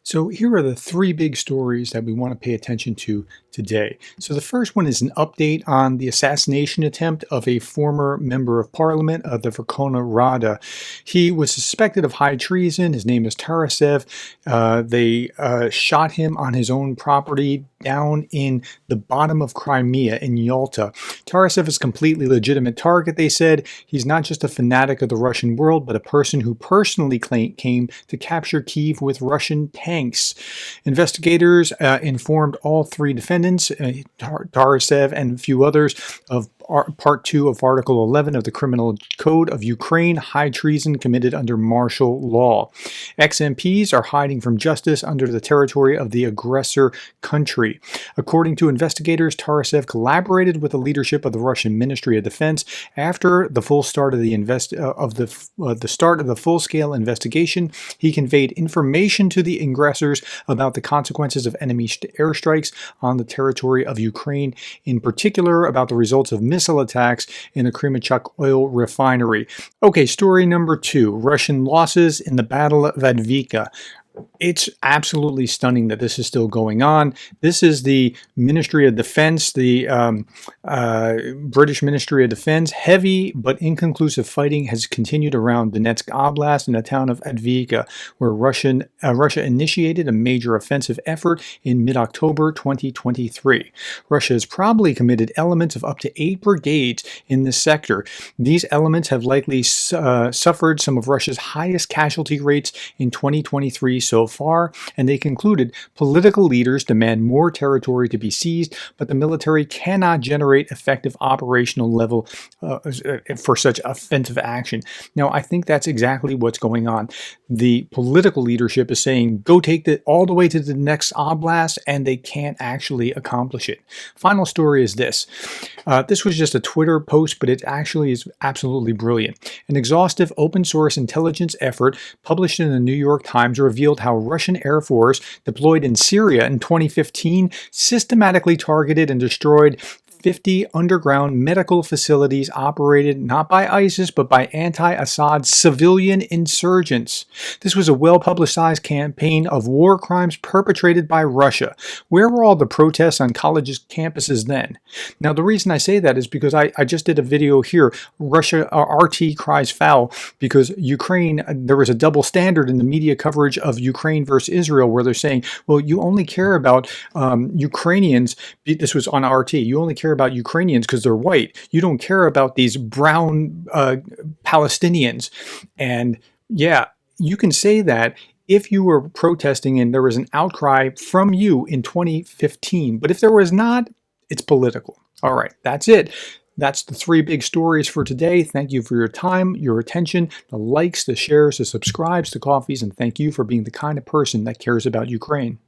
So here are the three big stories that we want to pay attention to today. So the first one is an update on the assassination attempt of a former member of parliament of the Verkhovna Rada. He was suspected of high treason. His name is Tarasev. They shot him on his own property down in the bottom of Crimea in Yalta. Tarasev is a completely legitimate target, they said. He's not just a fanatic of the Russian world, but a person who personally came to capture Kyiv with Russian tanks. Investigators informed all three defendants, Tarasev and a few others, of Part 2 of Article 11 of the Criminal Code of Ukraine, high treason committed under martial law. Ex-MPs are hiding from justice under the territory of the aggressor country. According to investigators, Tarasev collaborated with the leadership of the Russian Ministry of Defense after the full start of the full-scale investigation. He conveyed information to the aggressors about the consequences of enemy airstrikes on the territory of Ukraine, in particular about the results of missile attacks in the Kremenchuk oil refinery. Okay, story number 2, Russian losses in the Battle of Avdiivka. It's absolutely stunning that this is still going on. This is the Ministry of Defense, the British Ministry of Defense. Heavy but inconclusive fighting has continued around Donetsk Oblast in the town of Avdiivka, where Russia initiated a major offensive effort in mid-October 2023. Russia has probably committed elements of up to 8 brigades in this sector. These elements have likely suffered some of Russia's highest casualty rates in 2023 so far, and they concluded political leaders demand more territory to be seized, but the military cannot generate effective operational level for such offensive action. Now, I think that's exactly what's going on. The political leadership is saying, go take it all the way to the next oblast, and they can't actually accomplish it. Final story is this. This was just a Twitter post, but it actually is absolutely brilliant. An exhaustive open source intelligence effort published in the New York Times revealed how Russian Air Force deployed in Syria in 2015 systematically targeted and destroyed 50 underground medical facilities operated not by ISIS but by anti-Assad civilian insurgents. This was a well-publicized campaign of war crimes perpetrated by Russia. Where were all the protests on colleges' campuses then? Now, the reason I say that is because I just did a video here, Russia RT cries foul, because Ukraine, there was a double standard in the media coverage of Ukraine versus Israel, where they're saying, well, you only care about Ukrainians. This was on RT. You only care about Ukrainians because they're white. You don't care about these brown Palestinians. And yeah, you can say that if you were protesting and there was an outcry from you in 2015. But if there was not, it's political. All right, that's it. That's the 3 big stories for today. Thank you for your time, your attention, the likes, the shares, the subscribes, the coffees, and thank you for being the kind of person that cares about Ukraine.